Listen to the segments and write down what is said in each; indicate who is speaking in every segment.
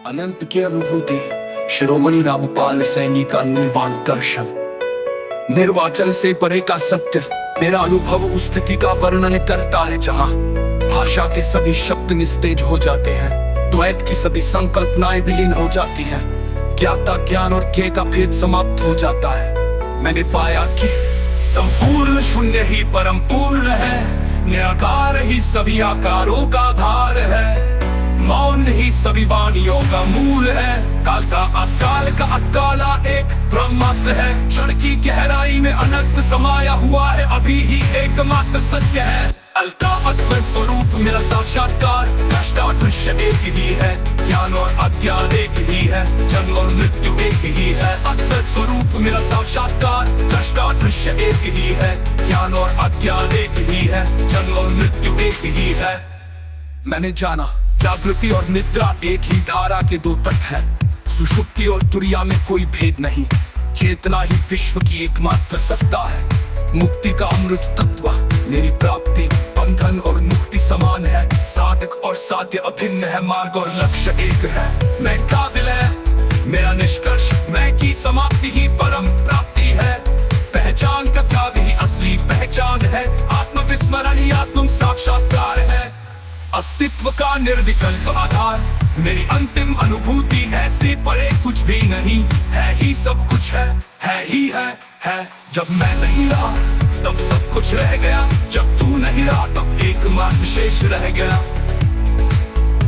Speaker 1: अनंत की अनुभूति, शिरोमणि रामपाल सैनी का निर्वाण दर्शन। निर्वाचन से परे का सत्य, मेरा अनुभव उस स्थिति का वर्णन करता है जहाँ भाषा के सभी शब्द निस्तेज हो जाते हैं, द्वैत की सभी संकल्पनाएं विलीन हो जाती हैं, ज्ञाता ज्ञान और ज्ञेय का भेद समाप्त हो जाता है। मैंने पाया कि संपूर्ण शून्य ही परम पूर्ण है, निराकार ही सभी आकारों का आधार है, मौन ही सभी वाणियों का मूल है, काल का अकाला एक ब्रह्मात्म है, क्षण की गहराई में अनंत समाया हुआ है, अभी ही एकमात्र सत्य है। अलका अद्वैत स्वरूप मेरा साक्षात्कार, दृष्टा दृश्य एक ही है, ज्ञान और अज्ञान एक ही है, जन्म और मृत्यु एक ही है। अद्वैत स्वरूप मेरा साक्षात्कार, दृष्टा दृश्य एक ही है, ज्ञान और अज्ञान एक ही है, जन्म और मृत्यु एक ही है। मैंने जाना जागृति और निद्रा एक ही धारा के दो तट है, सुषुप्ति और तुरिया में कोई भेद नहीं, चेतना ही विश्व की एकमात्र सत्ता है। मुक्ति का अमृत तत्व मेरी प्राप्ति, बंधन और मुक्ति समान है, साधक और साध्य अभिन्न है, मार्ग और लक्ष्य एक है। मैं काबिल है मेरा निष्कर्ष, मैं की समाप्ति ही परम प्राप्ति है, पहचान का त्याग ही असली पहचान है, आत्मविस्मरण ही आत्म साक्षात्कार है, अस्तित्व का निर्विकल्प आधार मेरी अंतिम अनुभूति है, से परे कुछ भी नहीं है, ही सब कुछ है ही है। जब मैं नहीं रहा तब सब कुछ रह गया, जब तू नहीं रहा तब एकमात्र शेष रह गया।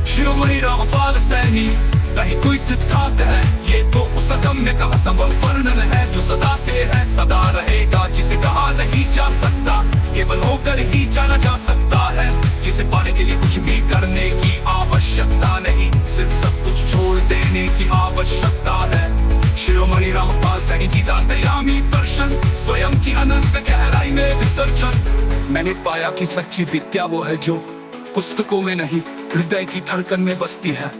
Speaker 1: शिरोमणि रामपाल सैनी कहीं कोई सिद्धांत है, ये तो उस अगम्य का असंभव वर्णन है, जो सदा से है सदा रहेगा, जिसे कहा नहीं जा सकता, केवल होकर ही जाना जा सकता है, जिसे पाने के लिए कुछ भी करने की आवश्यकता नहीं, सिर्फ सब कुछ छोड़ देने की आवश्यकता है। शिरोमणि रामपाल सैनी जी का अंतर्यामी दर्शन, स्वयं की अनंत गहराई में विसर्जन। मैंने पाया कि सच्ची विद्या वो है जो पुस्तकों में नहीं, हृदय की धड़कन में बसती है,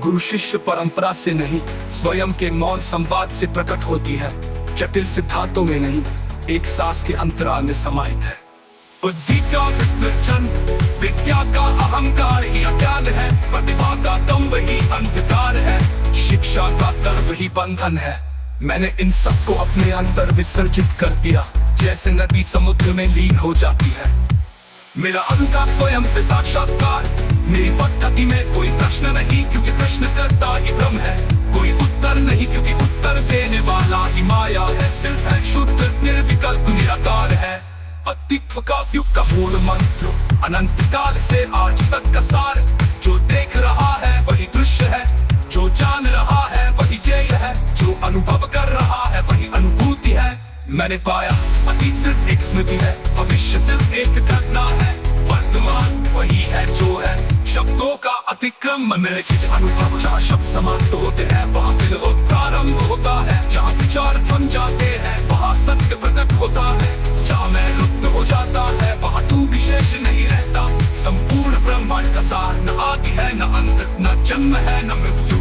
Speaker 1: गुरु शिष्य परंपरा से नहीं, स्वयं के मौन संवाद से प्रकट होती है, जटिल सिद्धांतों में नहीं, एक सांस के अंतराल में समाहित है। बुद्धि का विसर्जन, विद्या का अहंकार ही अज्ञान है, प्रतिभा का दंभ ही अंधकार है, शिक्षा का गर्व ही बंधन है। मैंने इन सबको अपने अंदर विसर्जित कर दिया, जैसे नदी समुद्र में लीन हो जाती है। मेरा अहंकार स्वयं से साक्षात्कार, मेरी पद्धति में कोई प्रश्न नहीं, क्योंकि प्रश्न करता ही ब्रह्म है, कोई उत्तर नहीं, क्योंकि उत्तर देने वाला ही माया है, सिर्फ है शुद्ध निर्विकल्प निराकार है। अस्तित्व का युग का मूल मंत्र, अनंत काल से आज तक का सार, जो देख रहा है वही दृश्य है, जो जान रहा है वही ज्ञेय है, जो अनुभव कर रहा है वही अनुभूति है। मैंने पाया अतीत सिर्फ एक स्मृति है, भविष्य सिर्फ एक घटना है, वर्तमान वही है जो है, शब्दों का अतिक्रम मेरे कुछ अनुभव, जहाँ शब्द समाप्त होते हैं वहाँ विनोद प्रारंभ होता है, जहाँ विचार थम जाते हैं वहाँ सत्य प्रकट होता है, जहाँ मैं लुप्त हो जाता है वहाँ तू विशेष नहीं रहता। संपूर्ण ब्रह्मांड का सार, न आदि है न अंत, न जन्म है न मृत्यु